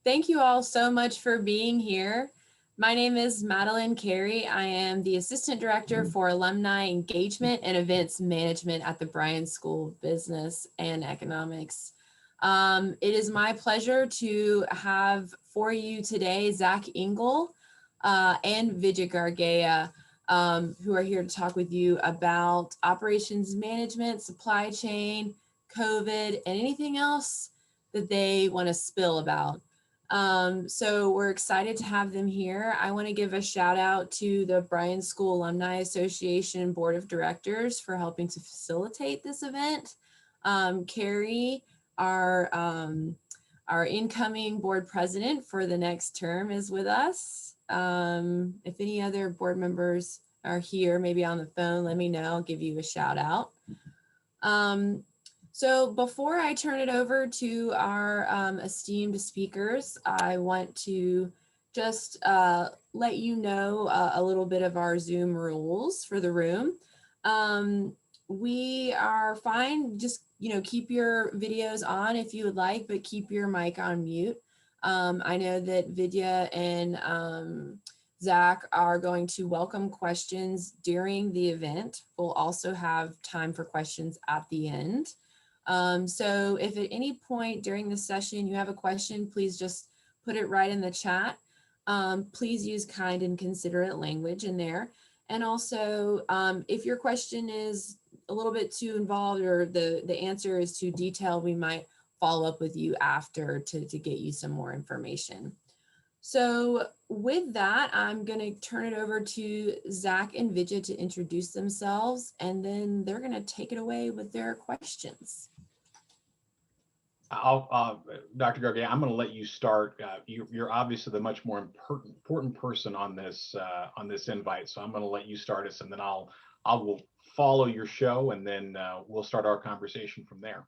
Thank you all so much for being here. My name is Madeline Carey. I am the Assistant Director for Alumni Engagement and Events Management at the Bryan School of Business and Economics. It is my pleasure to have for you today Zach Engel and Vijay Gargaya, who are here to talk with you about operations management, supply chain, COVID, and anything else that they want to spill about. So we're excited to have them here. I want to give a shout out to the Bryan School Alumni Association Board of Directors for helping to facilitate this event. Carrie, our incoming board president for the next term, is with us. If any other board members are here, maybe on the phone, let me know. I'll give you a shout out. So before I turn it over to our esteemed speakers, I want to just let you know a little bit of our Zoom rules for the room. We are fine, just keep your videos on if you would like, but keep your mic on mute. I know that Vidya and Zach are going to welcome questions during the event. We'll also have time for questions at the end. So if at any point during the session you have a question, please just put it right in the chat. Please use kind and considerate language in there. And also, if your question is a little bit too involved or the answer is too detailed, we might follow up with you after to get you some more information. So with that, I'm going to turn it over to Zach and Vijay to introduce themselves, and then they're going to take it away with their questions. Dr. Gargay, I'm going to let you start. You're obviously the much more important person on this invite, so I'm going to let you start us, and then I will follow your show, and then we'll start our conversation from there.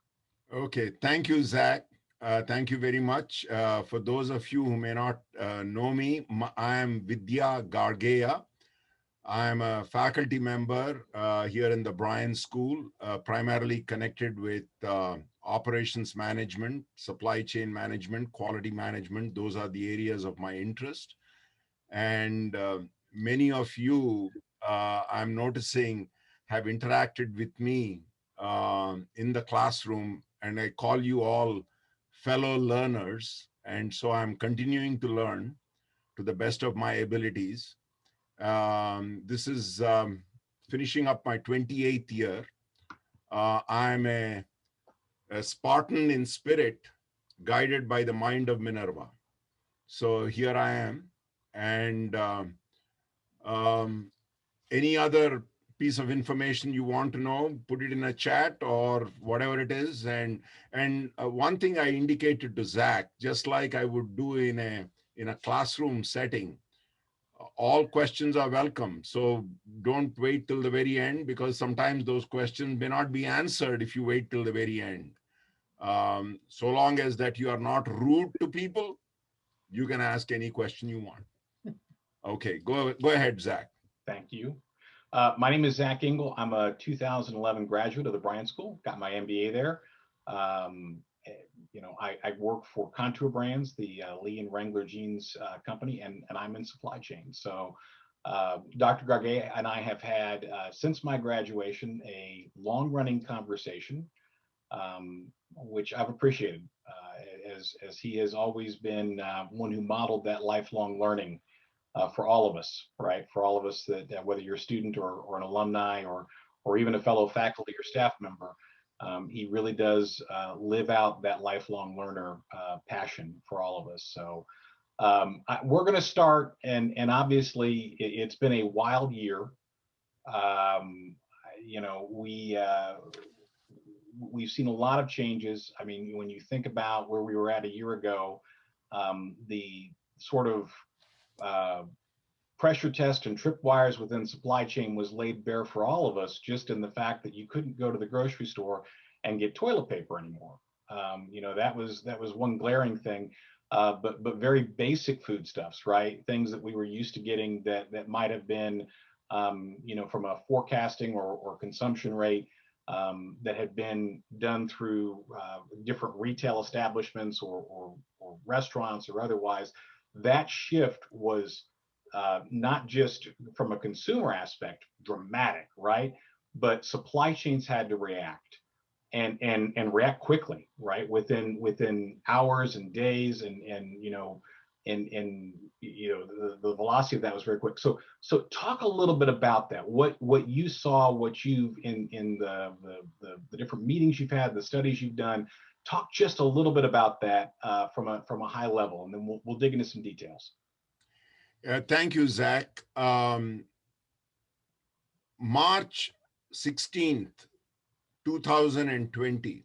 Okay, thank you, Zach. Thank you very much. For those of you who may not know me, I am Vidya Gargaya. I'm a faculty member here in the Bryan School, primarily connected with operations management, supply chain management, quality management. Those are the areas of my interest. And many of you, I'm noticing, have interacted with me in the classroom, and I call you all fellow learners. And so I'm continuing to learn to the best of my abilities. This is finishing up my 28th year. I'm a Spartan in spirit, guided by the mind of Minerva. So here I am. And any other piece of information you want to know, put it in a chat or whatever it is. And one thing I indicated to Zach, just like I would do in a classroom setting, all questions are welcome. So don't wait till the very end, because sometimes those questions may not be answered if you wait till the very end. So long as that you are not rude to people, you can ask any question you want. Okay, go ahead, Zach. Thank you. My name is Zach Engel. I'm a 2011 graduate of the Bryan School, got my MBA there. I work for Contour Brands, the Lee and Wrangler jeans company, and I'm in supply chain. So Dr. Gargay and I have had, since my graduation, a long-running conversation, which I've appreciated, as he has always been one who modeled that lifelong learning for all of us, right? For all of us, that whether you're a student or an alumni or even a fellow faculty or staff member, he really does live out that lifelong learner passion for all of us. So we're going to start, and obviously it's been a wild year. We've seen a lot of changes. I mean, when you think about where we were at a year ago, the sort of pressure test and tripwires within supply chain was laid bare for all of us, just in the fact that you couldn't go to the grocery store and get toilet paper anymore. That was one glaring thing, but very basic foodstuffs, right? Things that we were used to getting that might have been, from a forecasting or consumption rate, that had been done through different retail establishments or restaurants or otherwise, that shift was not just from a consumer aspect dramatic, right? But supply chains had to react and react quickly, right? Within hours and days, and and the velocity of that was very quick. So talk a little bit about that. What you saw, what you've in the different meetings you've had, the studies you've done. Talk just a little bit about that from a high level, and then we'll dig into some details. Thank you, Zach. March 16th, 2020,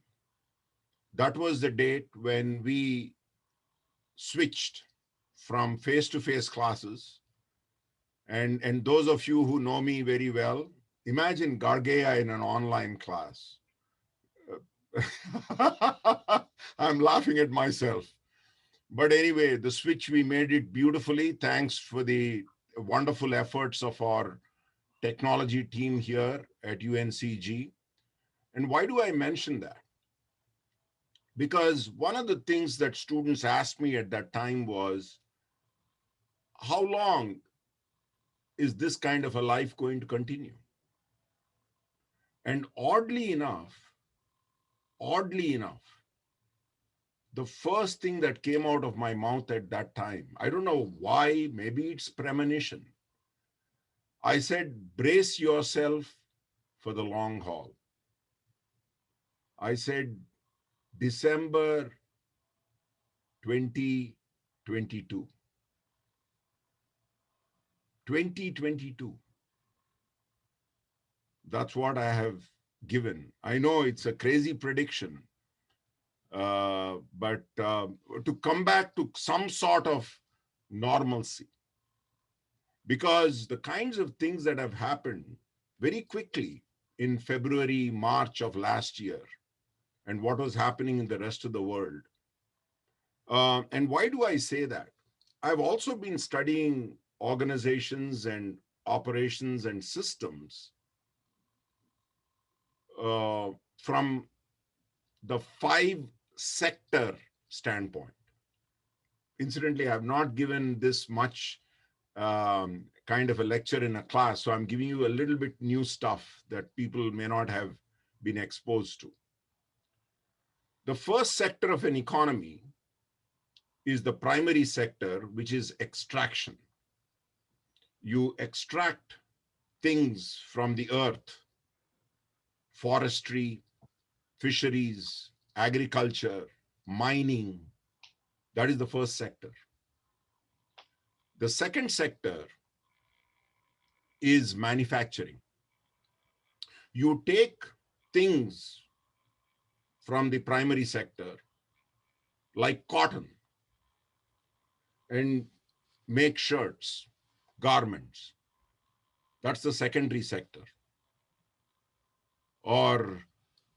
that was the date when we switched from face-to-face classes. And those of you who know me very well, imagine Gargeya in an online class. I'm laughing at myself. But anyway, the switch, we made it beautifully. Thanks for the wonderful efforts of our technology team here at UNCG. And why do I mention that? Because one of the things that students asked me at that time was, how long is this kind of a life going to continue? And oddly enough, the first thing that came out of my mouth at that time, I don't know why, maybe it's premonition. I said, brace yourself for the long haul. I said, December 2022. 2022. That's what I have given. I know it's a crazy prediction, but to come back to some sort of normalcy. Because the kinds of things that have happened very quickly in February, March of last year, and what was happening in the rest of the world. And why do I say that? I've also been studying organizations and operations and systems from the 5-sector standpoint. Incidentally, I've not given this much kind of a lecture in a class, so I'm giving you a little bit new stuff that people may not have been exposed to. The first sector of an economy is the primary sector, which is extraction. You extract things from the earth, forestry, fisheries, agriculture, mining. That is the first sector. The second sector is manufacturing. You take things from the primary sector, like cotton, and make shirts, garments. That's the secondary sector. Or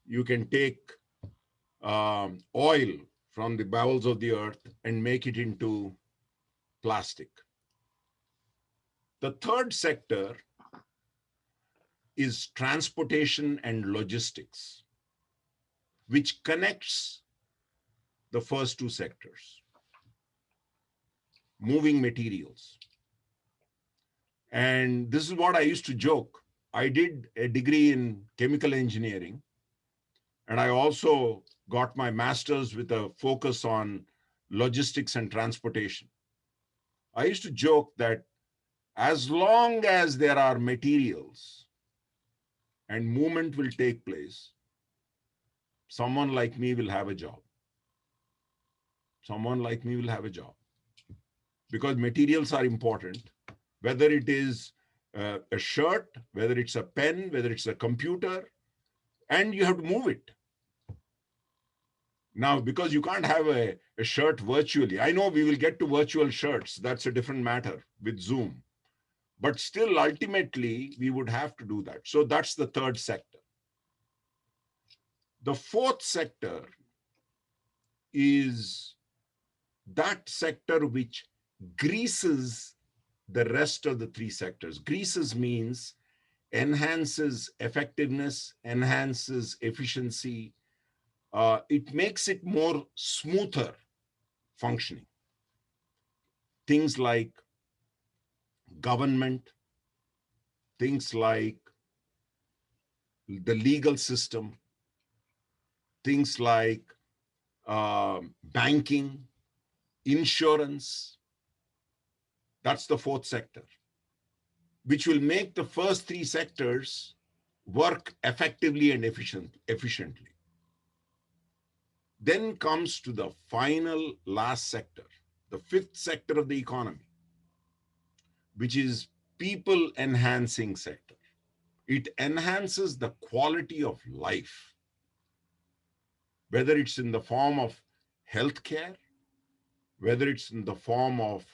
you can take oil from the bowels of the earth and make it into plastic. The third sector is transportation and logistics, which connects the first two sectors. Moving materials. And this is what I used to joke. I did a degree in chemical engineering, and I also got my master's with a focus on logistics and transportation. I used to joke that as long as there are materials and movement will take place, someone like me will have a job. Someone like me will have a job. Because materials are important, whether it is a shirt, whether it's a pen, whether it's a computer, and you have to move it. Now, because you can't have a shirt virtually. I know we will get to virtual shirts. That's a different matter with Zoom. But still, ultimately, we would have to do that. So that's the third sector. The fourth sector is that sector which greases the rest of the three sectors. Greases means enhances effectiveness, enhances efficiency. It makes it more smoother functioning. Things like government, things like the legal system, things like banking, insurance. That's the fourth sector, which will make the first three sectors work effectively and efficiently. Then comes to the final last sector, the fifth sector of the economy, which is people enhancing sector. It enhances the quality of life, whether it's in the form of healthcare, whether it's in the form of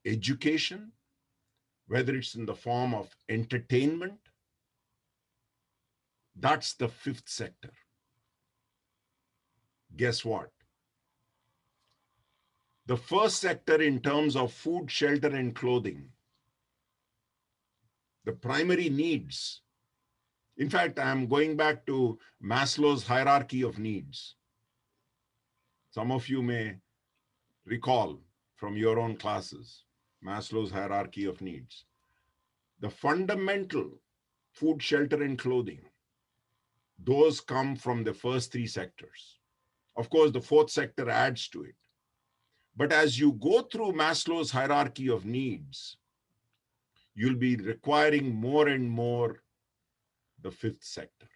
education, whether it's in the form of entertainment. That's the fifth sector. Guess what? The first sector, in terms of food, shelter, and clothing, the primary needs. In fact, I'm going back to Maslow's hierarchy of needs. Some of you may recall from your own classes, Maslow's hierarchy of needs. The fundamental food, shelter, and clothing, those come from the first three sectors. Of course, the fourth sector adds to it. But as you go through Maslow's hierarchy of needs, you'll be requiring more and more the fifth sector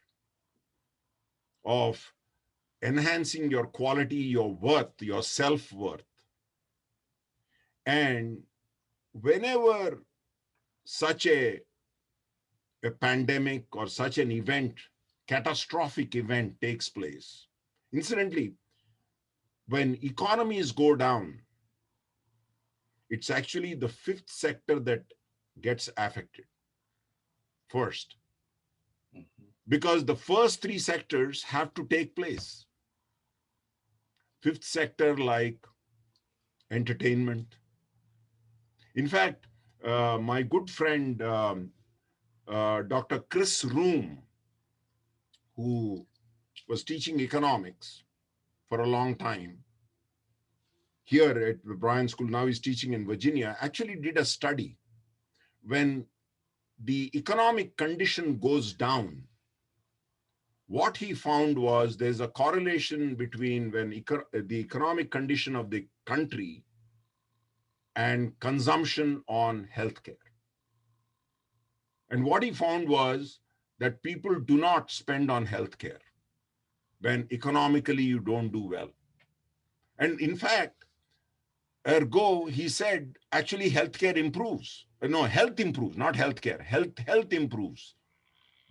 of enhancing your quality, your worth, your self-worth. And whenever such a pandemic or such an event, catastrophic event takes place, incidentally, when economies go down, it's actually the fifth sector that gets affected first. Because the first three sectors have to take place. Fifth sector, like entertainment. In fact, my good friend, Dr. Chris Room, who was teaching economics for a long time here at the Bryan School, now he's teaching in Virginia, actually did a study. When the economic condition goes down, what he found was there's a correlation between when the economic condition of the country and consumption on healthcare. And what he found was that people do not spend on healthcare when economically you don't do well. And in fact, ergo, he said, actually healthcare improves. No, health improves, not healthcare. Health improves.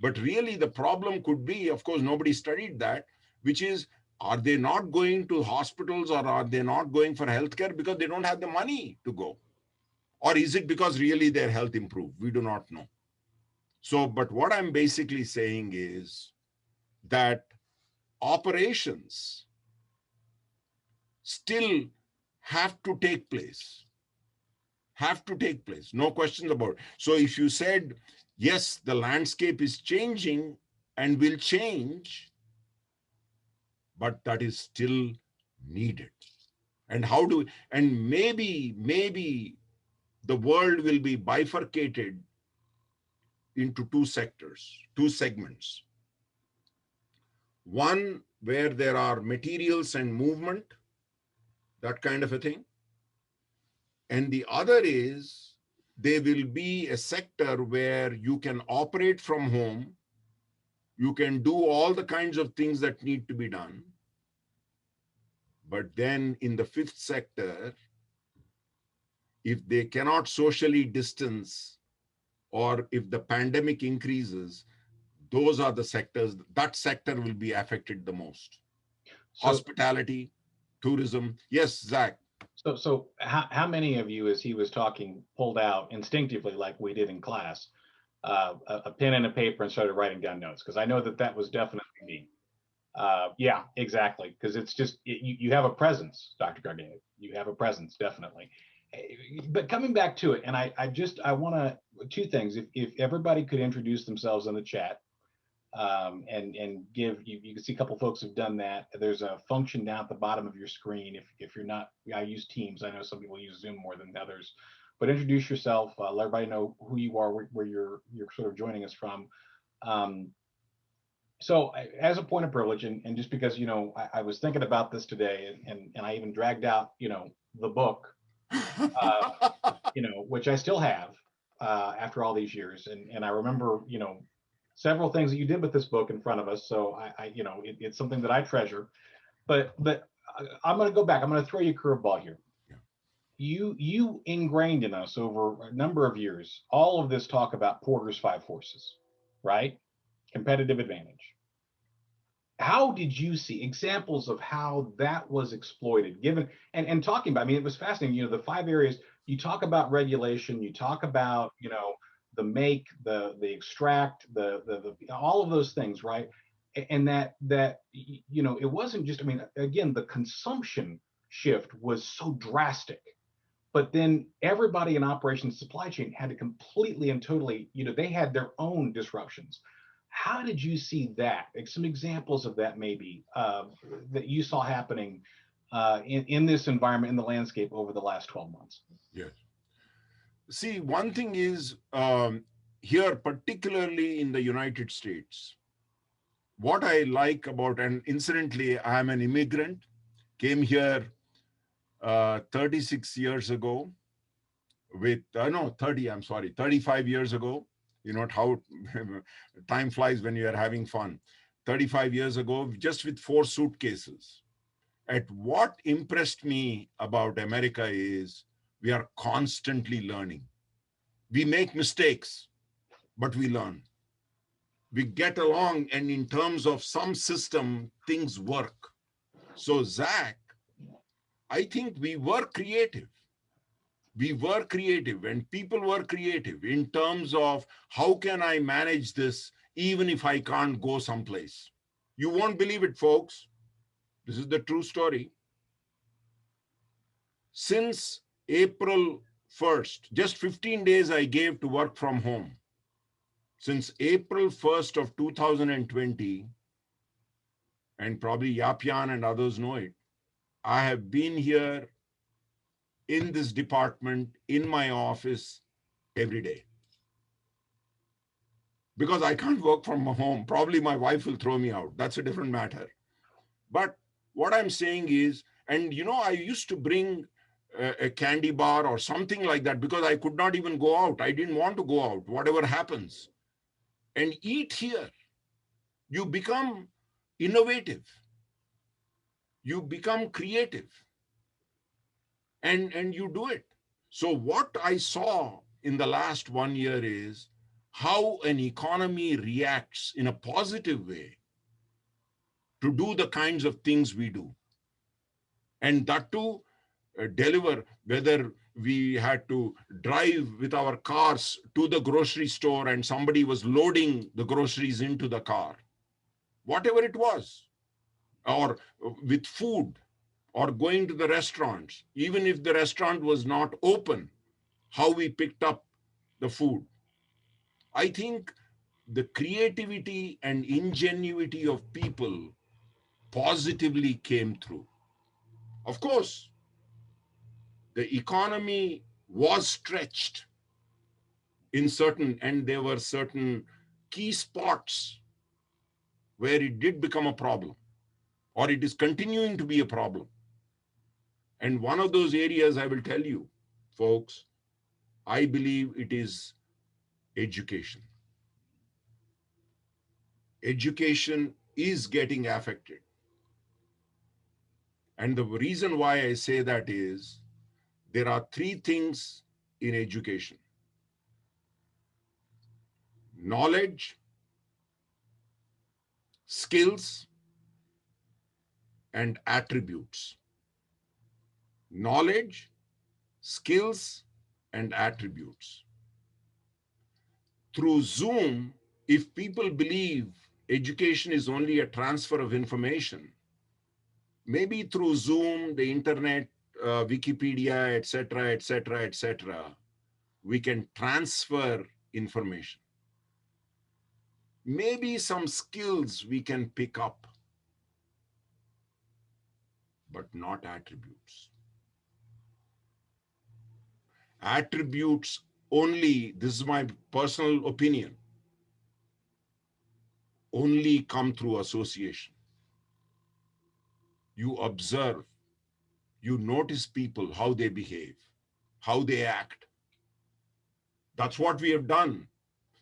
But really the problem could be, of course, nobody studied that, which is, are they not going to hospitals or are they not going for healthcare because they don't have the money to go? Or is it because really their health improved? We do not know. So, but what I'm basically saying is that operations still have to take place. Have to take place, no questions about it. So if you said, yes, the landscape is changing and will change, but that is still needed. And how do, and maybe the world will be bifurcated into two sectors, two segments. One where there are materials and movement, that kind of a thing. And the other is there will be a sector where you can operate from home, you can do all the kinds of things that need to be done. But then in the fifth sector, if they cannot socially distance or if the pandemic increases, those are the sectors, that sector will be affected the most. So, hospitality, tourism. Yes, Zach. So how many of you, as he was talking, pulled out instinctively, like we did in class, a pen and a paper and started writing down notes? Because I know that was definitely me. Yeah, exactly. Because it's just, you have a presence, Dr. Gargay. You have a presence, definitely. but coming back to it, and I want to, two things. If everybody could introduce themselves in the chat, and give, you can see a couple folks have done that. There's a function down at the bottom of your screen. If you're not, I use Teams. I know some people use Zoom more than others, but introduce yourself. Let everybody know who you are, where you're sort of joining us from. Um, so as a point of privilege, and just because, I was thinking about this today, and I even dragged out, the book, which I still have after all these years. And I remember, several things that you did with this book in front of us. So it's something that I treasure. But I'm going to go back. I'm going to throw you a curveball here. Yeah. You ingrained in us over a number of years all of this talk about Porter's five forces, right? Competitive advantage. How did you see examples of how that was exploited, given and talking about, I mean, it was fascinating, the five areas you talk about: regulation, you talk about, the make, the extract, the all of those things, right? And that it wasn't just, I mean, again, the consumption shift was so drastic, but then everybody in operations supply chain had to completely and totally, they had their own disruptions. How did you see that? Like some examples of that, maybe, that you saw happening in this environment, in the landscape over the last 12 months? Yes. See, one thing is, here, particularly in the United States, what I like about, and incidentally, I'm an immigrant, came here 36 years ago with, no, 30, I'm sorry, 35 years ago. You know how time flies when you are having fun. 35 years ago, just with 4 suitcases. At what impressed me about America is we are constantly learning. We make mistakes, but we learn. We get along, and in terms of some system, things work. So, Zach, I think we were creative. We were creative, and people were creative in terms of how can I manage this even if I can't go someplace. You won't believe it, folks. This is the true story. Since April 1st, just 15 days I gave to work from home. Since April 1st of 2020, and probably Yapyan and others know it, I have been here in this department, in my office, every day. Because I can't work from home. Probably my wife will throw me out. That's a different matter. But what I'm saying is, and I used to bring a candy bar or something like that because I could not even go out. I didn't want to go out, whatever happens. And eat here. You become innovative. You become creative. And you do it. So what I saw in the last 1 year is how an economy reacts in a positive way to do the kinds of things we do. And that too, deliver, whether we had to drive with our cars to the grocery store and somebody was loading the groceries into the car, whatever it was, or with food, or going to the restaurants, even if the restaurant was not open, how we picked up the food. I think the creativity and ingenuity of people positively came through. Of course, the economy was stretched in certain, and there were certain key spots where it did become a problem, or it is continuing to be a problem. And one of those areas, I will tell you, folks, I believe it is education. Education is getting affected. And the reason why I say that is there are 3 things in education: knowledge, skills, and attributes. Knowledge, skills, and attributes. Through Zoom, if people believe education is only a transfer of information, maybe through Zoom, the internet, Wikipedia, etc., etc., etc., we can transfer information. Maybe some skills we can pick up, but not attributes. Attributes only, this is my personal opinion, only come through association. You observe, you notice people, how they behave, how they act. That's what we have done.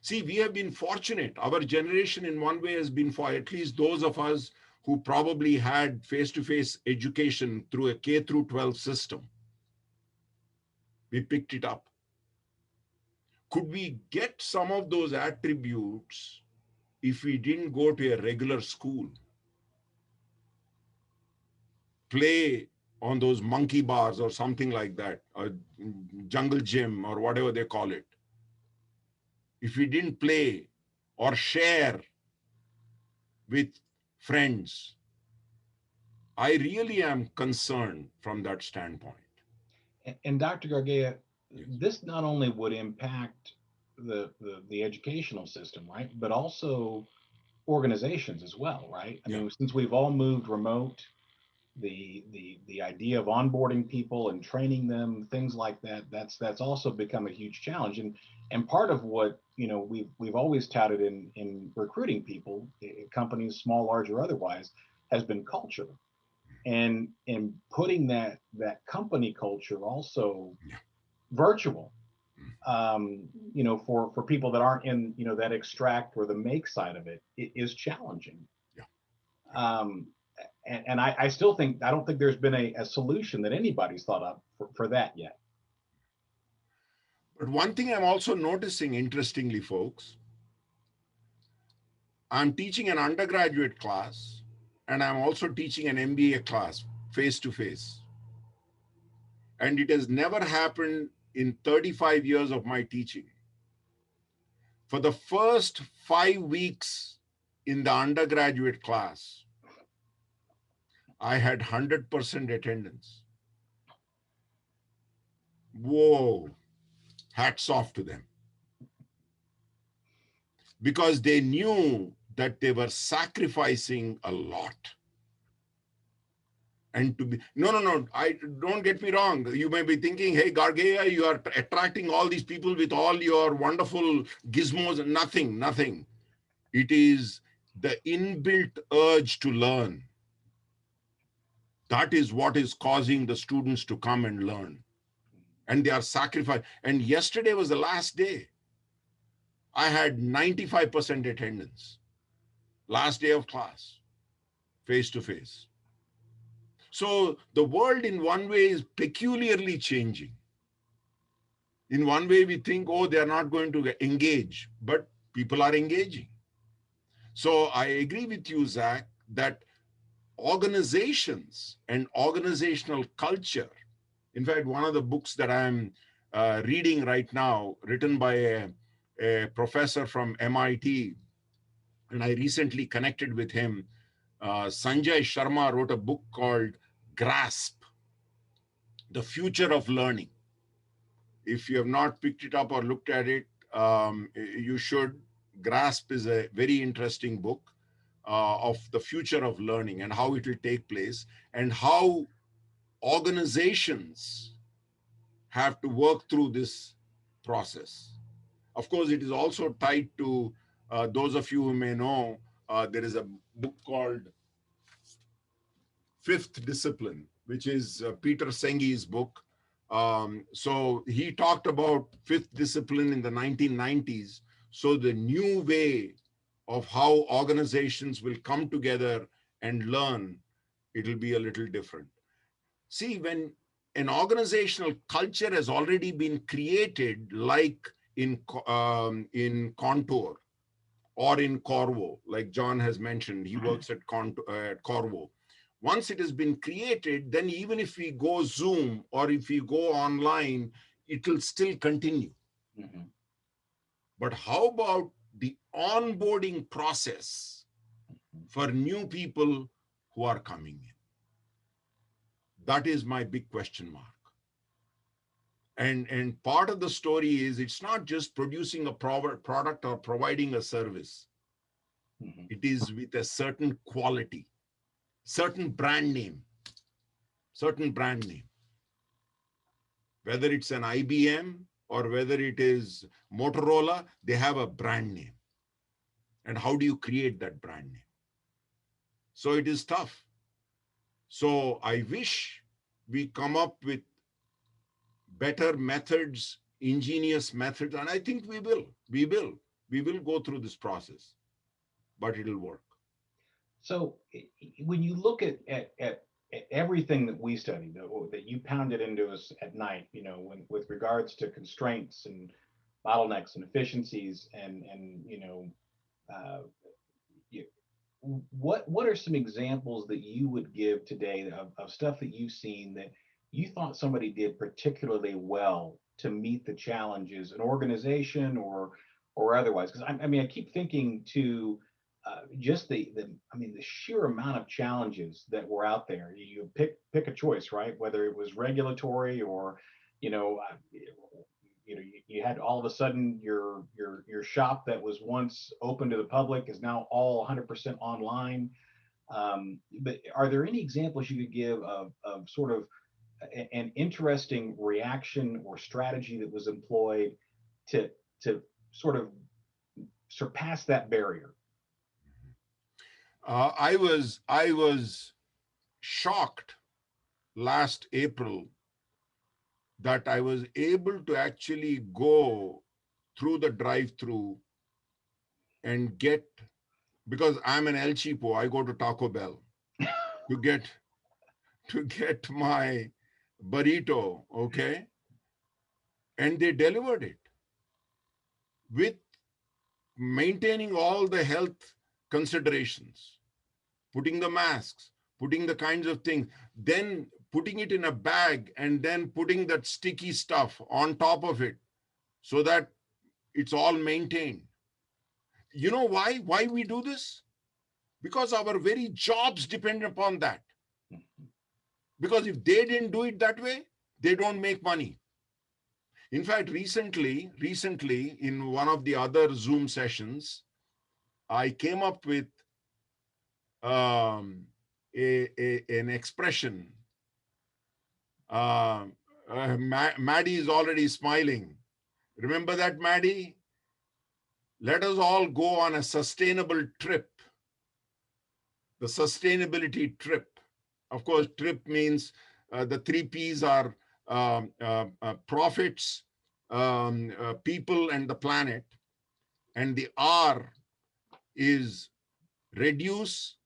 See, we have been fortunate. Our generation in one way has been, for at least those of us who probably had face-to-face education through a K through 12 system. We picked it up. Could we get some of those attributes if we didn't go to a regular school? Play on those monkey bars or something like that, or jungle gym or whatever they call it. If we didn't play or share with friends, I really am concerned from that standpoint. And Dr. Gargea, Yes. this not only would impact the educational system, right, but also organizations as well, right? I mean, since we've all moved remote, the idea of onboarding people and training them, things like that, that's also become a huge challenge. And part of what, you know, we've always touted in recruiting people, companies small, large, or otherwise, has been culture. And putting that company culture also virtual, you know, for people that aren't in, you know, that extract or the make side of it, it is challenging. Um, and I still think, I don't think there's been a solution that anybody's thought of for that yet. But one thing I'm also noticing, interestingly, folks, I'm teaching an undergraduate class and I'm also teaching an MBA class face to face. And it has never happened in 35 years of my teaching. For the first 5 weeks in the undergraduate class, I had 100% attendance. Whoa, hats off to them. Because they knew that they were sacrificing a lot. And to be, no, I don't get me wrong. You may be thinking, hey, Gargea, you are attracting all these people with all your wonderful gizmos. Nothing. It is the inbuilt urge to learn. That is what is causing the students to come and learn. And they are sacrificing. And yesterday was the last day. I had 95% attendance. Last day of class, face to face. So the world in one way is peculiarly changing. In one way, we think, oh, they're not going to engage, but people are engaging. So I agree with you, Zach, that organizations and organizational culture, in fact, one of the books that I'm reading right now, written by a professor from MIT, and I recently connected with him, Sanjay Sharma wrote a book called Grasp, The Future of Learning. If you have not picked it up or looked at it, you should. Grasp is a very interesting book of the future of learning and how it will take place and how organizations have to work through this process. Of course, it is also tied to those of you who may know, there is a book called Fifth Discipline, which is Peter Sengi's book. So he talked about fifth discipline in the 1990s. So the new way of how organizations will come together and learn, it will be a little different. See, when an organizational culture has already been created, like in Contour or in Corvo, like John has mentioned, he works at Corvo. Once it has been created, then even if we go Zoom or if we go online, it will still continue. Mm-hmm. But how about the onboarding process for new people who are coming in? That is my big question mark. And part of the story is it's not just producing a product or providing a service. Mhm. It is with a certain quality, certain brand name, certain brand name. Whether it's an IBM or whether it is Motorola, they have a brand name. And how do you create that brand name? So it is tough. So I wish we come up with better methods, ingenious methods, and I think we will. We will go through this process, but it'll work. So when you look at everything that we studied, that you pounded into us at night, with regards to constraints and bottlenecks and efficiencies and uh, you, what are some examples that you would give today of stuff that you've seen that you thought somebody did particularly well to meet the challenges, an organization or otherwise? Because I mean, I keep thinking to just the sheer amount of challenges that were out there. You pick a choice, right? Whether it was regulatory or you know uh, you had all of a sudden your shop that was once open to the public is now all 100% online. But are there any examples you could give of sort of an interesting reaction or strategy that was employed to to sort of surpass that barrier? I was shocked last April that I was able to actually go through the drive-through and get, because I'm an El Cheapo, I go to Taco Bell to get my burrito, okay? And they delivered it with maintaining all the health considerations, putting the masks, putting the kinds of things, then putting it in a bag and then putting that sticky stuff on top of it so that it's all maintained. You know why we do this? Because our very jobs depend upon that. Because if they didn't do it that way, they don't make money. In fact, recently, in one of the other Zoom sessions, I came up with um, an expression. Uh, Maddie is already smiling. Remember that, Maddie? Let us all go on a sustainable trip. The sustainability trip. Of course, trip means the three P's are profits, people, and the planet. And the R is reduce,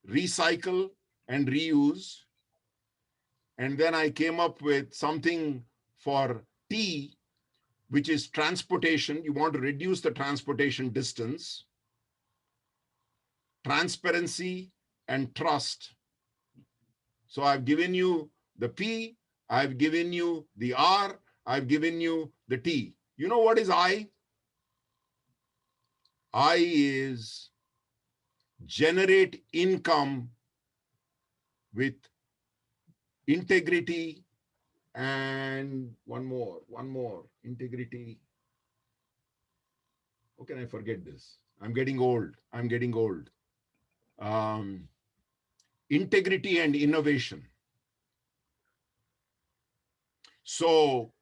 recycle, and reuse. And then I came up with something for T, which is transportation. You want to reduce the transportation distance, transparency, and trust. So I've given you the P, I've given you the R, I've given you the T. You know what is I? I is generate income with integrity and one more, integrity. How can I forget this? I'm getting old. Integrity and innovation. So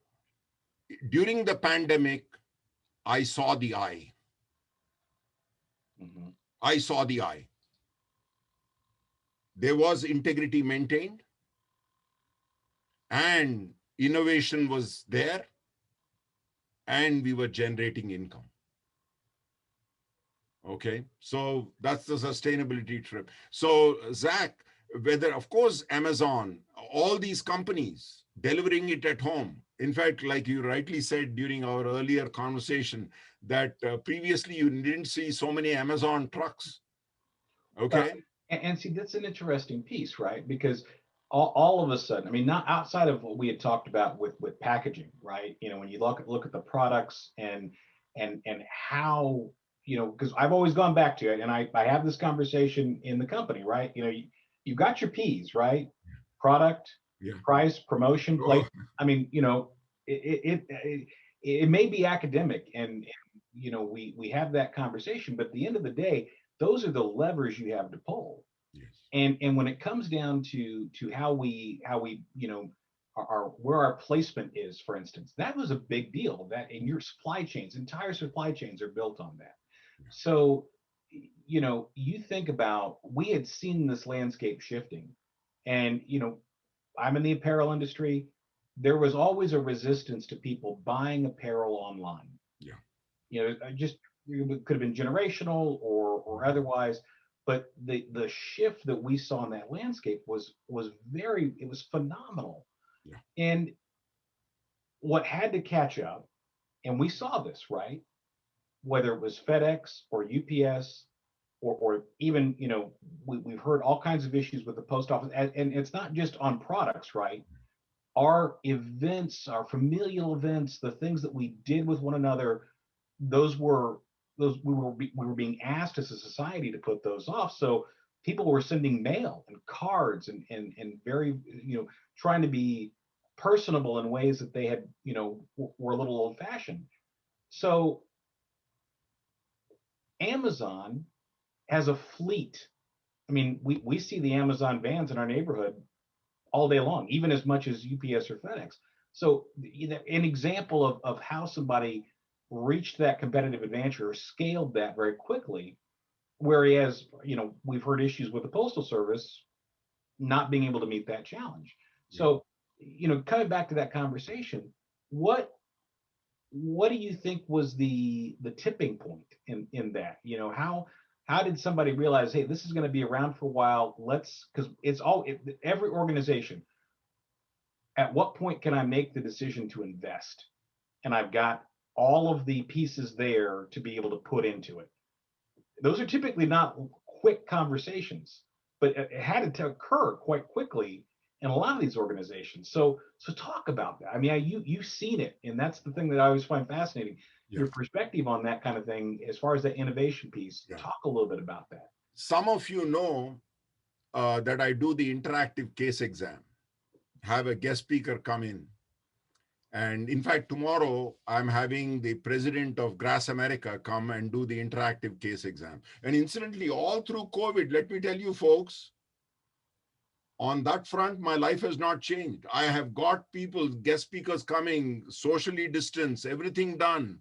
during the pandemic, I saw the I. Mm-hmm. I saw the I. There was integrity maintained and innovation was there and we were generating income. Okay, so that's the sustainability trip. So Zach, whether, of course, Amazon, all these companies delivering it at home. In fact, like you rightly said during our earlier conversation, that previously you didn't see so many Amazon trucks. Okay. And see, that's an interesting piece, right? Because all of a sudden, I mean, not outside of what we had talked about with packaging, right? When you look at the products and how, because I've always gone back to it, and I have this conversation in the company, right? You've got your P's, right? Product, Yeah. price, promotion, Oh, place. I mean, you know, it may be academic, and you know, we have that conversation, but at the end of the day, those are the levers you have to pull. yes. And when it comes down to how we you know our where our placement is, for instance, that was a big deal. That in your supply chains, entire supply chains are built on that. Yeah. So you know, you think about, we had seen this landscape shifting, and you know, I'm in the apparel industry. There was always a resistance to people buying apparel online. Yeah. You know, just it could have been generational or otherwise, but the shift that we saw in that landscape was very, it was phenomenal. Yeah. And what had to catch up, and we saw this, right? Whether it was FedEx or UPS or even, you know, we've heard all kinds of issues with the post office, and it's not just on products, right? Our events, our familial events, the things that we did with one another, those were those we were being asked as a society to put those off. So people were sending mail and cards and very, you know, trying to be personable in ways that they had, you know, were a little old fashioned. So Amazon has a fleet. I mean, we see the Amazon vans in our neighborhood all day long, even as much as UPS or FedEx. So an example of how somebody reached that competitive advantage or scaled that very quickly, whereas, you know, we've heard issues with the Postal Service not being able to meet that challenge. Yeah. So, you know, coming back to that conversation, what what do you think was the tipping point in that? You know, how did somebody realize, hey, this is going to be around for a while? Let's, because every organization, at what point can I make the decision to invest? And I've got all of the pieces there to be able to put into it. Those are typically not quick conversations, but it had to occur quite quickly in a lot of these organizations. So talk about that. I mean, you've seen it, and that's the thing that I always find fascinating. Yeah. Your perspective on that kind of thing, as far as the innovation piece. Yeah. Talk a little bit about that. Some of you know that I do the interactive case exam, have a guest speaker come in. And in fact, tomorrow I'm having the president of Grass America come and do the interactive case exam. And incidentally, all through COVID, let me tell you folks, on that front, my life has not changed. I have got people, guest speakers coming, socially distanced, everything done,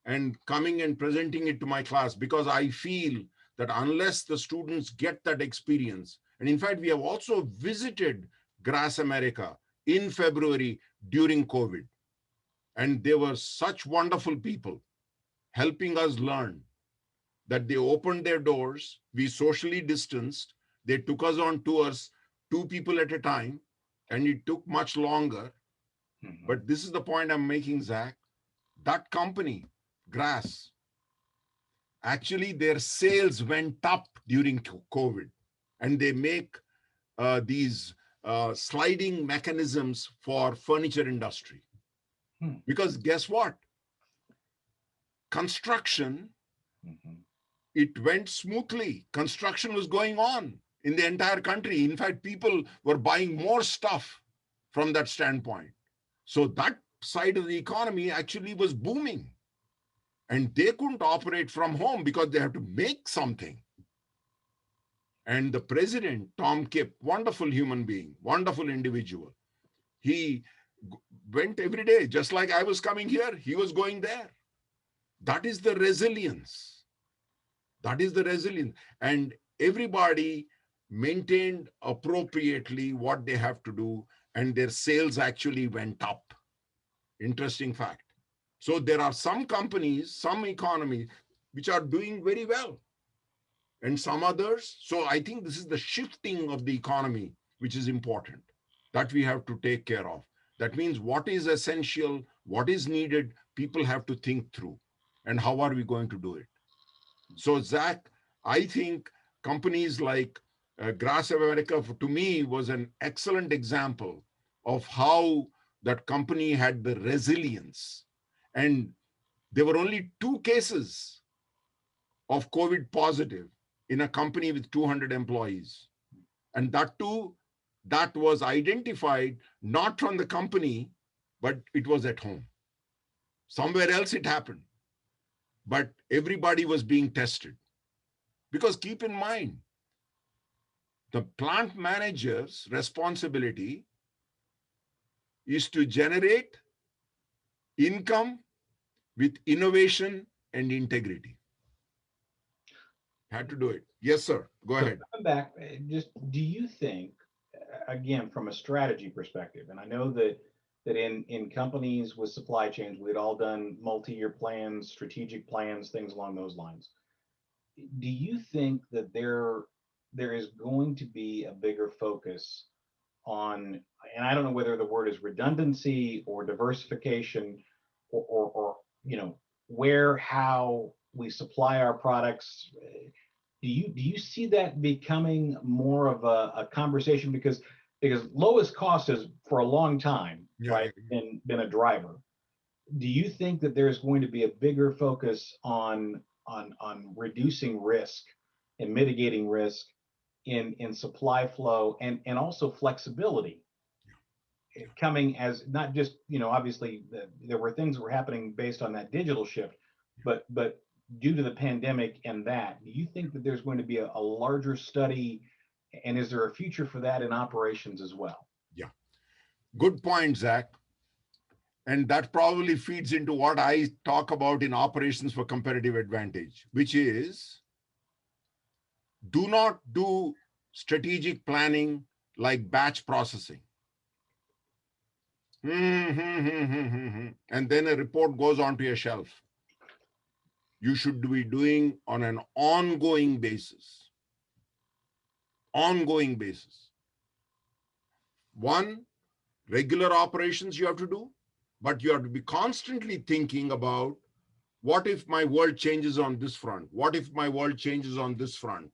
and coming and presenting it to my class, because I feel that unless the students get that experience, and in fact, we have also visited Grass America in February during COVID, and they were such wonderful people helping us learn that they opened their doors, we socially distanced, they took us on tours, 2 people at a time, and it took much longer. Mm-hmm. But this is the point I'm making, Zach. That company, Grass, actually their sales went up during COVID, and they make these sliding mechanisms for furniture industry. Because guess what? Construction, Mm-hmm. it went smoothly. Construction was going on in the entire country. In fact, people were buying more stuff from that standpoint. So that side of the economy actually was booming. And they couldn't operate from home because they had to make something. And the president, Tom Kipp, wonderful human being, wonderful individual. He went every day, just like I was coming here, he was going there. That is the resilience. That is the resilience. And everybody maintained appropriately what they have to do, and their sales actually went up. Interesting fact. So there are some companies, some economies, which are doing very well, and some others. So I think this is the shifting of the economy, which is important, that we have to take care of. That means what is essential, what is needed, people have to think through. And how are we going to do it? So, Zach, I think companies like Grass America, to me, was an excellent example of how that company had the resilience. And there were only 2 cases of COVID positive in a company with 200 employees. And that too, that was identified not from the company, but it was at home. Somewhere else it happened, but everybody was being tested. Because keep in mind, the plant manager's responsibility is to generate income with innovation and integrity. Had to do it. Yes, sir. Go ahead. Coming back, just do you think, again, from a strategy perspective, and I know that in companies with supply chains, we'd all done multi-year plans, strategic plans, things along those lines. Do you think that there is going to be a bigger focus on, and I don't know whether the word is redundancy or diversification, or where, how we supply our products? Do you see that becoming more of a conversation, because lowest cost has for a long time, right, been a driver? Do you think that there's going to be a bigger focus on reducing risk and mitigating risk in supply flow, and also flexibility, coming as not just, obviously there were things that were happening based on that digital shift, but due to the pandemic and that, do you think that there's going to be a larger study, and is there a future for that in operations as well? Yeah, good point, Zach. And that probably feeds into what I talk about in operations for competitive advantage, which is do not do strategic planning like batch processing. And then a report goes onto your shelf. You should be doing on an ongoing basis. Ongoing basis. One, regular operations you have to do, but you have to be constantly thinking about, what if my world changes on this front? What if my world changes on this front?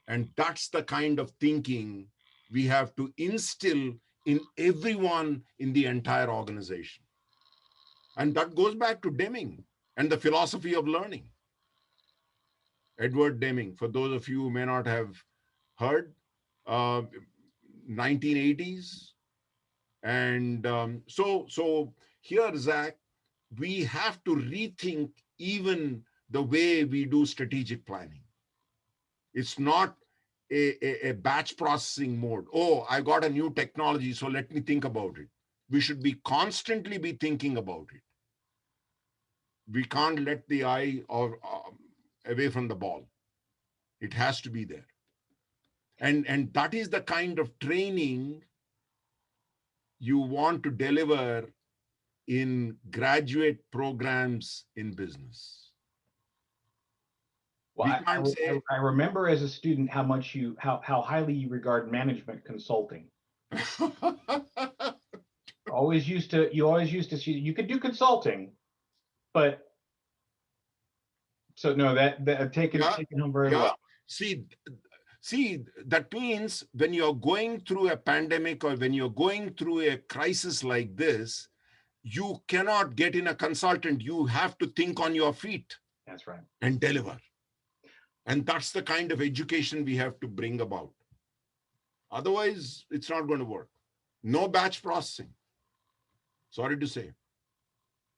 And that's the kind of thinking we have to instill in everyone in the entire organization. And that goes back to Deming and the philosophy of learning. Edward Deming, for those of you who may not have heard, 1980s. And so here, Zach, we have to rethink even the way we do strategic planning. It's not a batch processing mode. Oh, I got a new technology, so let me think about it. We should be constantly be thinking about it. We can't let the eye away from the ball. It has to be there. And that is the kind of training you want to deliver in graduate programs in business. Well, I remember as a student how highly you regard management consulting. You always used to see you could do consulting, but so no, that taken home very well. See, that means when you're going through a pandemic or when you're going through a crisis like this, you cannot get in a consultant. You have to think on your feet. That's right. And deliver. And that's the kind of education we have to bring about. Otherwise, it's not going to work. No batch processing. Sorry to say.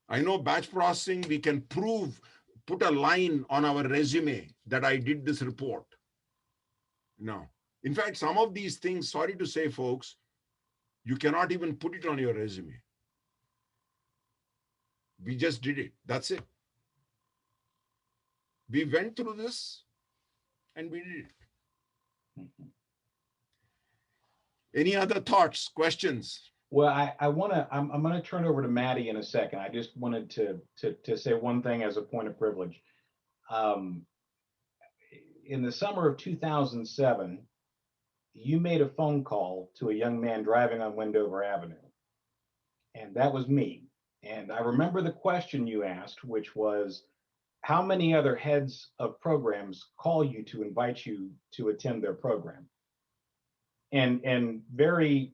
I know batch processing, we can put a line on our resume that I did this report. No. In fact, some of these things, sorry to say, folks, you cannot even put it on your resume. We just did it. That's it. We went through this and we did it. Any other thoughts, questions? Well, I'm going to turn over to Maddie in a second. I just wanted to say one thing as a point of privilege. In the summer of 2007, you made a phone call to a young man driving on Wendover Avenue. And that was me. And I remember the question you asked, which was, how many other heads of programs call you to invite you to attend their program? And very,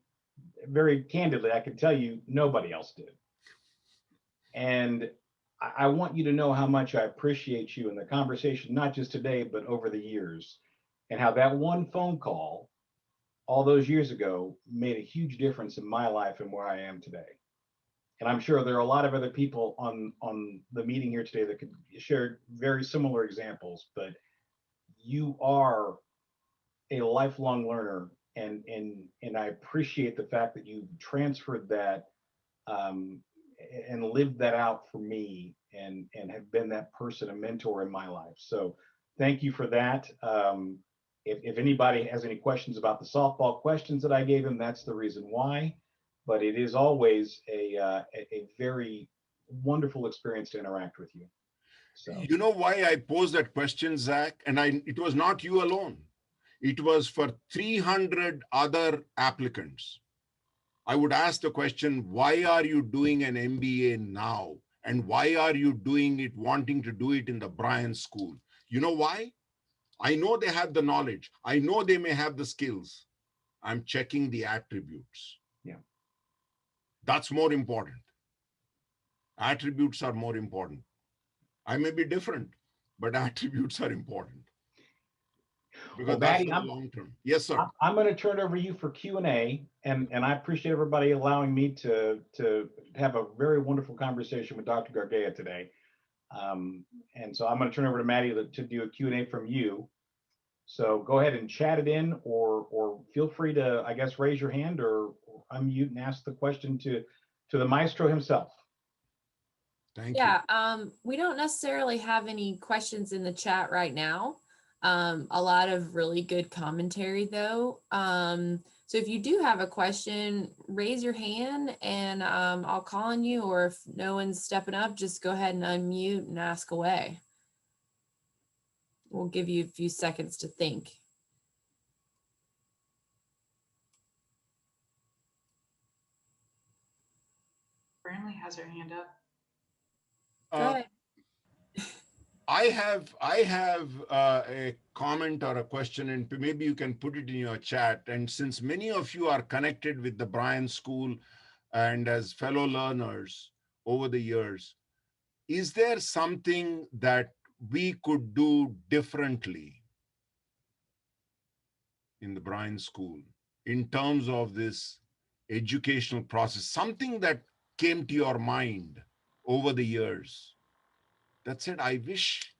very candidly, I can tell you nobody else did. And I want you to know how much I appreciate you in the conversation, not just today, but over the years, and how that one phone call all those years ago made a huge difference in my life and where I am today. And I'm sure there are a lot of other people on the meeting here today that could share very similar examples, but you are a lifelong learner, and I appreciate the fact that you transferred that, um, and lived that out for me, and have been that person, a mentor in my life. So thank you for that. If anybody has any questions about the softball questions that I gave him, that's the reason why. But it is always a very wonderful experience to interact with you. So You know why I posed that question, Zach? And it was not you alone. It was for 300 other applicants. I would ask the question, why are you doing an MBA now? And why are you doing it, wanting to do it in the Bryan School? You know why? I know they have the knowledge. I know they may have the skills. I'm checking the attributes. yeah. That's more important. Attributes are more important. I may be different, but attributes are important. Because Well, that's Maddie, for the long term. Yes, sir. I'm going to turn it over to you for Q&A, and I appreciate everybody allowing me to have a very wonderful conversation with Dr. Gargea today. And so I'm going to turn over to Maddie to do a Q&A from you. So go ahead and chat it in, or feel free to, I guess, raise your hand or unmute and ask the question to the maestro himself. Thank Yeah, you. we don't necessarily have any questions in the chat right now. A lot of really good commentary though. So if you do have a question, raise your hand and I'll call on you, or if no one's stepping up, just go ahead and unmute and ask away. We'll give you a few seconds to think. Branley has her hand up. Go ahead. I have a comment or a question, and maybe you can put it in your chat. And since many of you are connected with the Bryan School and as fellow learners over the years, is there something that we could do differently in the Bryan School in terms of this educational process? Something that came to your mind over the years that said, I wish,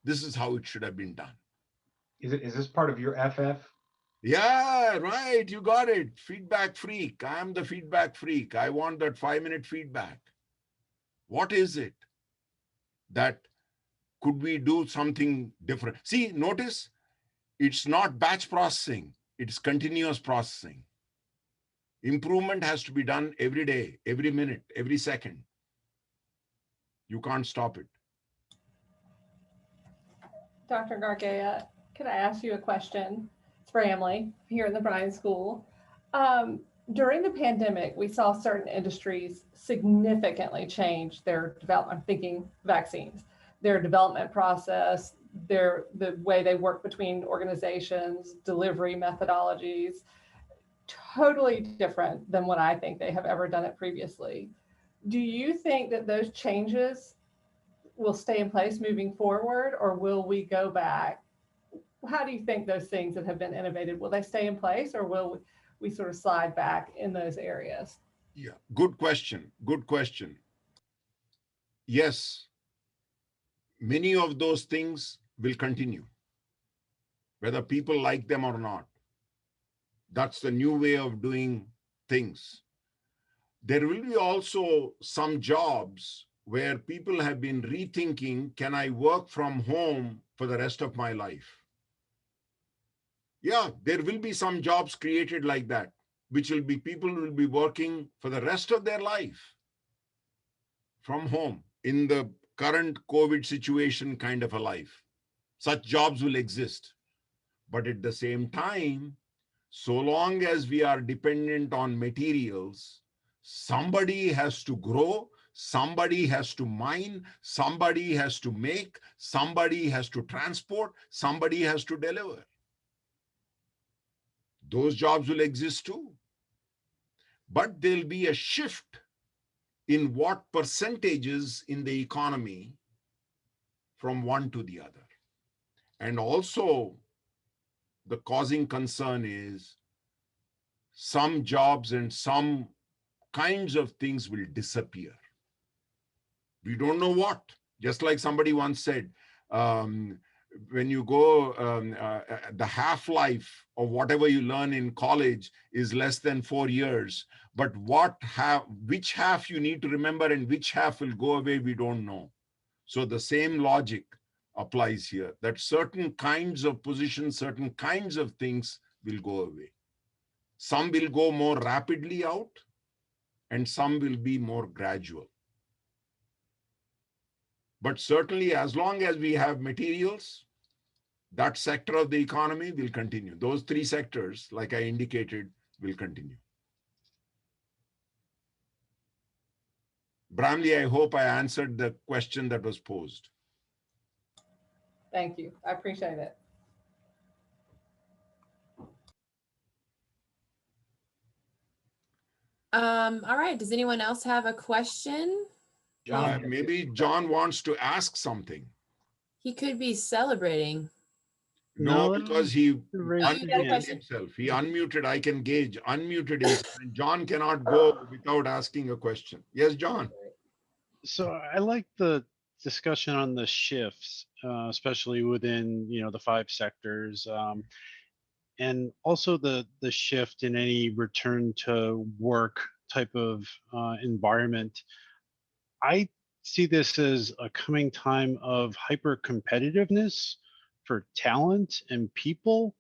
this is how it should have been done. Is this part of your FF? Yeah, right. You got it. Feedback freak. I am the feedback freak. I want that 5-minute feedback. What is it that could we do something different? See, notice it's not batch processing. It's continuous processing. Improvement has to be done every day, every minute, every second. You can't stop it. Dr. Gargea, could I ask you a question? It's Bramley here in the Bryan School. During the pandemic, we saw certain industries significantly change their development. I'm thinking vaccines, their development process, the way they work between organizations, delivery methodologies, totally different than what I think they have ever done it previously. Do you think that those changes will stay in place moving forward, or will we go back? How do you think those things that have been innovated, will they stay in place, or will we sort of slide back in those areas? Yeah, good question. Good question. Yes, many of those things will continue, whether people like them or not. That's the new way of doing things. There will be also some jobs where people have been rethinking, can I work from home for the rest of my life? Yeah, there will be some jobs created like that, which will be people will be working for the rest of their life from home in the current COVID situation kind of a life. Such jobs will exist. But at the same time, so long as we are dependent on materials, somebody has to grow, somebody has to mine, somebody has to make, somebody has to transport, somebody has to deliver. Those jobs will exist too. But there'll be a shift in what percentages in the economy from one to the other. And also, the causing concern is some jobs and some kinds of things will disappear. We don't know what. Just like somebody once said, when you go, the half-life of whatever you learn in college is less than 4 years. But which half you need to remember and which half will go away, we don't know. So the same logic applies here, that certain kinds of positions, certain kinds of things will go away. Some will go more rapidly out, and some will be more gradual. But certainly, as long as we have materials, that sector of the economy will continue. Those three sectors, like I indicated, will continue. Bramley, I hope I answered the question that was posed. Thank you. I appreciate it. All right. Does anyone else have a question? John, Maybe John wants to ask something. He could be celebrating. No, No, because he raise Oh, you got a unmuted question? himself. He unmuted, I can gauge, unmuted himself. And John cannot go without asking a question. Yes, John. So I like the discussion on the shifts, especially within the 5 sectors, and also the shift in any return to work type of environment. I see this as a coming time of hyper competitiveness for talent and people.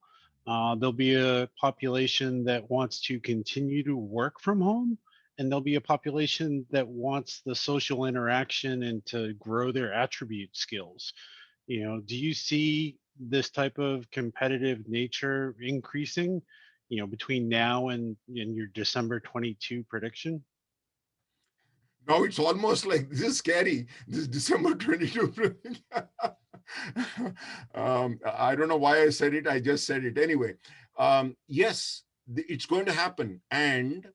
There'll be a population that wants to continue to work from home, and there'll be a population that wants the social interaction and to grow their attribute skills. Do you see this type of competitive nature increasing, between now and in your December 22 prediction? Now it's almost like, this is scary, this December 22. I don't know why I said it. I just said it anyway. Yes, it's going to happen. And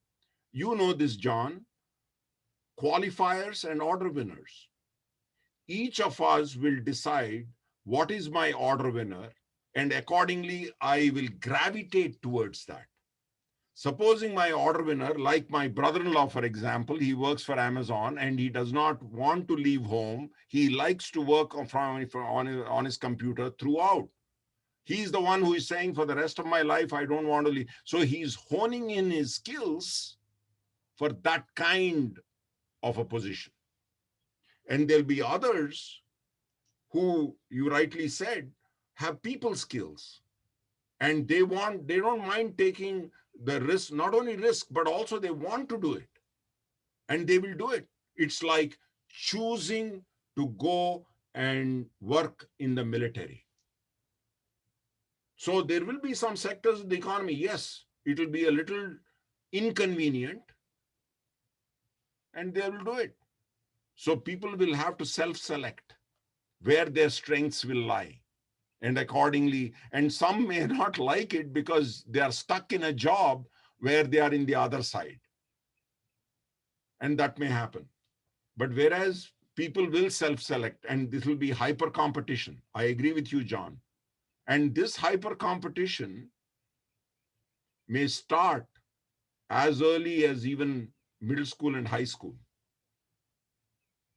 you know this, John, qualifiers and order winners. Each of us will decide what is my order winner, and accordingly, I will gravitate towards that. Supposing my order winner, like my brother-in-law, for example, he works for Amazon and he does not want to leave home. He likes to work on his computer throughout. He's the one who is saying, for the rest of my life, I don't want to leave. So he's honing in his skills for that kind of a position. And there'll be others who, you rightly said, have people skills. And they don't mind taking the risk, not only risk, but also they want to do it. And they will do it. It's like choosing to go and work in the military. So there will be some sectors of the economy, yes, it will be a little inconvenient, and they will do it. So people will have to self-select where their strengths will lie. And accordingly, and some may not like it because they are stuck in a job where they are in the other side. And that may happen. But whereas people will self-select, and this will be hyper competition. I agree with you, John. And this hyper competition may start as early as even middle school and high school,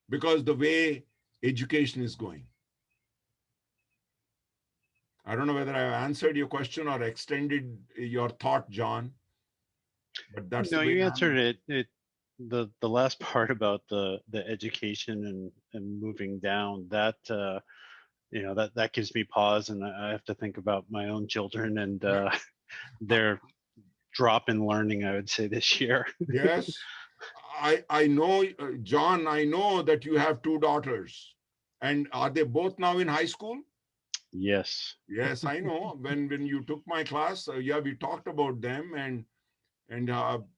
because the way education is going. I don't know whether I answered your question or extended your thought, John. But that's No, you answered it. The last part about the education and moving down, that that gives me pause, and I have to think about my own children and their drop in learning, I would say, this year. Yes, I know, John, I know that you have 2 daughters. And are they both now in high school? Yes. Yes, I know. When you took my class, yeah, we talked about them, and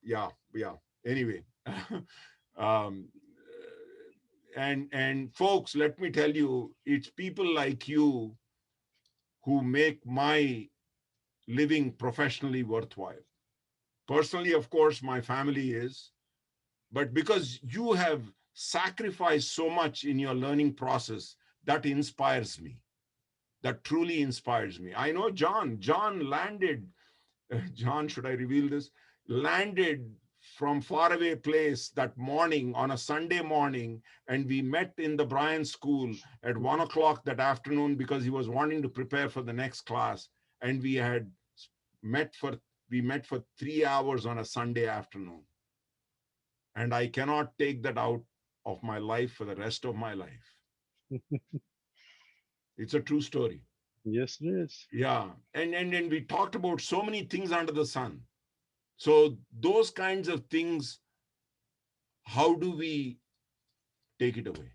yeah. Anyway, and folks, let me tell you, it's people like you who make my living professionally worthwhile. Personally, of course, my family is, but because you have sacrificed so much in your learning process, that inspires me. That truly inspires me. I know John landed, John, should I reveal this? landed from faraway place that morning on a Sunday morning, and we met in the Bryan school at 1 o'clock that afternoon because he was wanting to prepare for the next class. And met for we met for 3 hours on a Sunday afternoon. And I cannot take that out of my life for the rest of my life. It's a true story. Yes, it is. Yeah. And we talked about so many things under the sun. So those kinds of things, how do we take it away?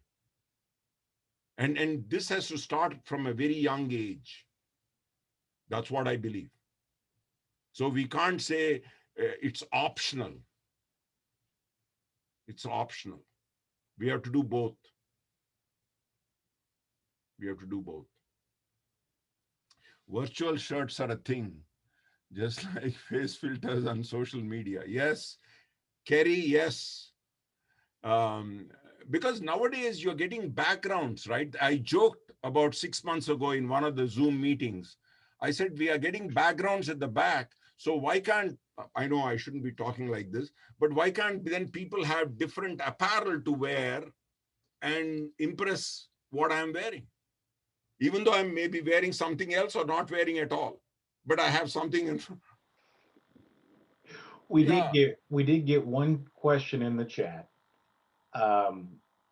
And this has to start from a very young age. That's what I believe. So we can't say it's optional. It's optional. We have to do both. We have to do both. Virtual shirts are a thing, just like face filters on social media. Yes, Kerry, yes. Because nowadays you're getting backgrounds, right? I joked about 6 months ago in one of the Zoom meetings. I said, we are getting backgrounds at the back. So why can't, I know I shouldn't be talking like this, but why can't then people have different apparel to wear and impress what I'm wearing? Even though I'm maybe wearing something else or not wearing at all, but I have something in front. Yeah. We did get one question in the chat, um,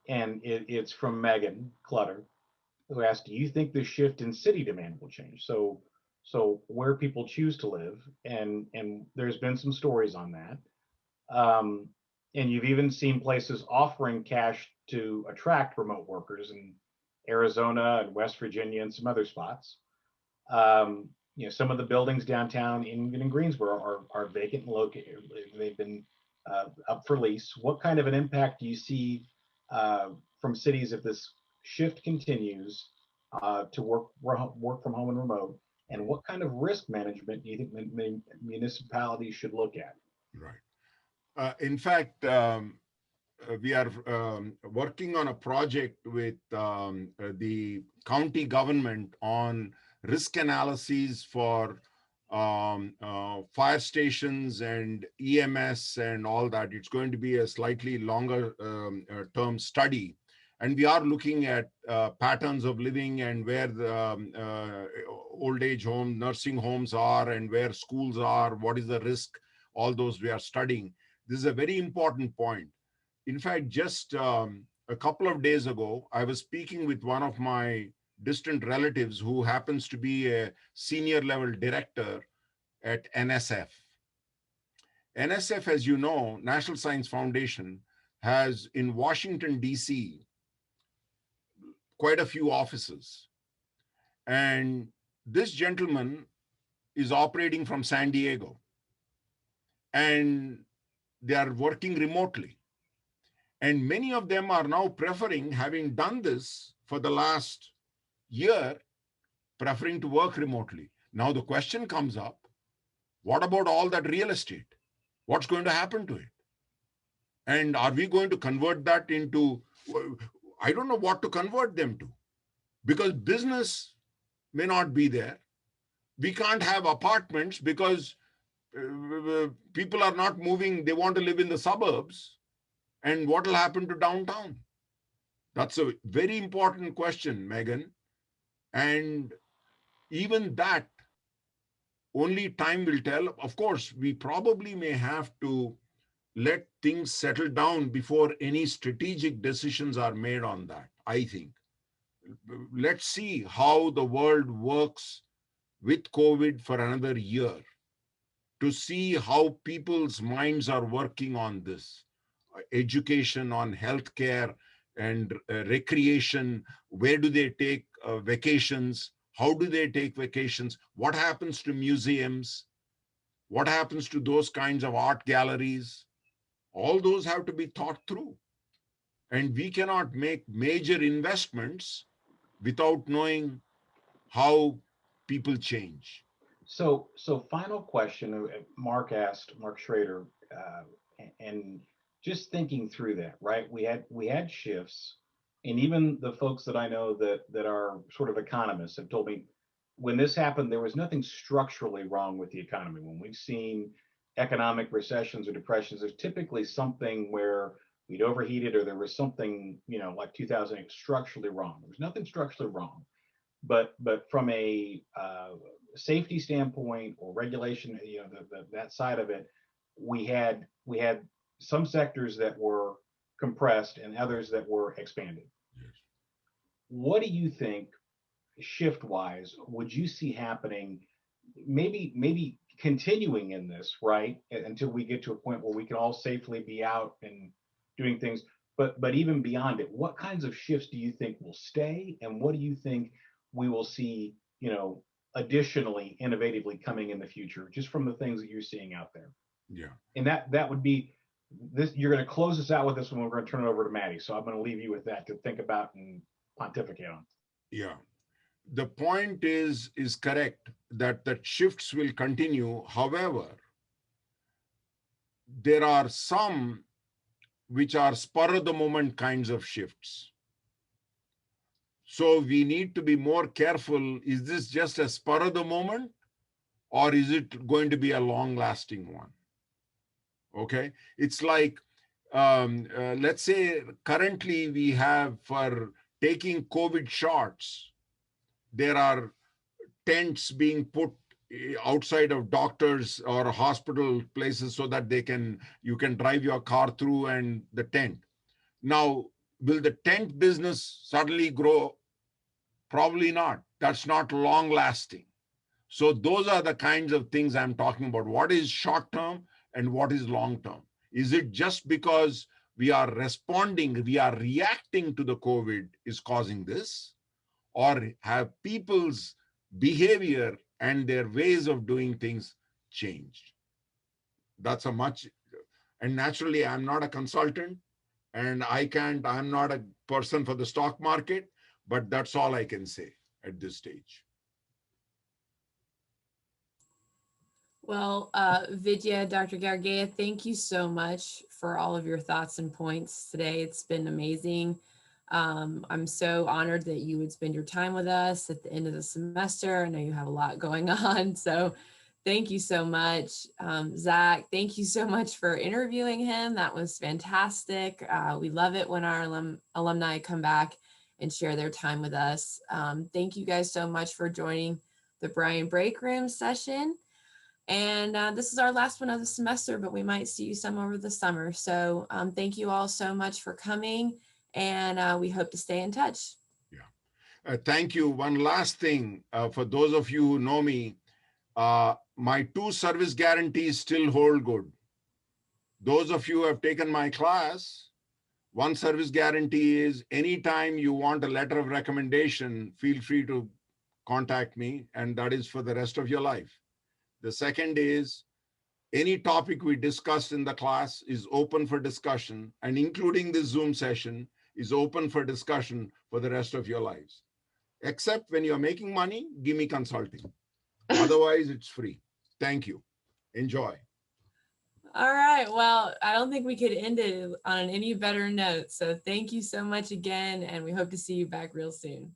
and it's from Megan Clutter, who asked, "Do you think the shift in city demand will change?" So where people choose to live, and there's been some stories on that, um, and you've even seen places offering cash to attract remote workers in Arizona and West Virginia and some other spots. Some of the buildings downtown, even in Greensboro, are vacant and located. They've been up for lease. What kind of an impact do you see from cities if this shift continues to work from home and remote? And what kind of risk management do you think municipalities should look at? Right. In fact, we are working on a project with the county government on risk analyses for fire stations and EMS and all that. It's going to be a slightly longer term study. And we are looking at patterns of living and where the old age home, nursing homes are and where schools are, what is the risk, all those we are studying. This is a very important point. In fact, just a couple of days ago, I was speaking with one of my distant relatives who happens to be a senior level director at NSF. NSF, as you know, National Science Foundation, has in Washington, D.C., quite a few offices. And this gentleman is operating from San Diego. And they are working remotely. And many of them are now preferring, having done this for the last year, preferring to work remotely. Now the question comes up, what about all that real estate? What's going to happen to it? And are we going to convert that into, I don't know what to convert them to, because business may not be there. We can't have apartments because people are not moving. They want to live in the suburbs. And what will happen to downtown? That's a very important question, Megan. And even that, only time will tell. Of course, we probably may have to let things settle down before any strategic decisions are made on that, I think. Let's see how the world works with COVID for another year to see how people's minds are working on this. Education, on healthcare and recreation. Where do they take vacations? How do they take vacations? What happens to museums? What happens to those kinds of art galleries? All those have to be thought through. And we cannot make major investments without knowing how people change. So final question, Mark Schrader, and just thinking through that, right? We had shifts, and even the folks that I know that are sort of economists have told me when this happened, there was nothing structurally wrong with the economy. When we've seen economic recessions or depressions, there's typically something where we'd overheated or there was something, like 2008 structurally wrong. There's nothing structurally wrong, but from a safety standpoint or regulation, that side of it, we had some sectors that were compressed and others that were expanded. Yes. What do you think, shift wise, would you see happening, maybe continuing in this, right, until we get to a point where we can all safely be out and doing things, but even beyond it, what kinds of shifts do you think will stay, and what do you think we will see, additionally innovatively coming in the future, just from the things that you're seeing out there? Yeah. And that would be this. You're going to close us out with this one. We're going to turn it over to Maddie, so I'm going to leave you with that to think about and pontificate on. Yeah. The point is correct that shifts will continue. However, there are some which are spur of the moment kinds of shifts. So we need to be more careful. Is this just a spur of the moment, or is it going to be a long lasting one? Okay. It's like, let's say currently we have, for taking COVID shots, there are tents being put outside of doctors or hospital places so that you can drive your car through and the tent. Now, will the tent business suddenly grow? Probably not. That's not long lasting. So those are the kinds of things I'm talking about. What is short term and what is long term? Is it just because we are responding, we are reacting to the COVID is causing this? Or have people's behavior and their ways of doing things changed? That's and naturally, I'm not a consultant and I'm not a person for the stock market, but that's all I can say at this stage. Well, Vidya, Dr. Gargea, thank you so much for all of your thoughts and points today. It's been amazing. I'm so honored that you would spend your time with us at the end of the semester. I know you have a lot going on, so thank you so much. Zach, thank you so much for interviewing him. That was fantastic. We love it when our alumni come back and share their time with us. Thank you guys so much for joining the Bryan Breakroom session. And this is our last one of the semester, but we might see you some over the summer. So thank you all so much for coming, and we hope to stay in touch. Yeah. Thank you. One last thing, for those of you who know me, my 2 service guarantees still hold good. Those of you who have taken my class, 1 service guarantee is anytime you want a letter of recommendation, feel free to contact me, and that is for the rest of your life. The second is any topic we discussed in the class is open for discussion, and including this Zoom session is open for discussion for the rest of your lives. Except when you're making money, give me consulting. Otherwise, it's free. Thank you. Enjoy. All right. Well, I don't think we could end it on any better note. So thank you so much again, and we hope to see you back real soon.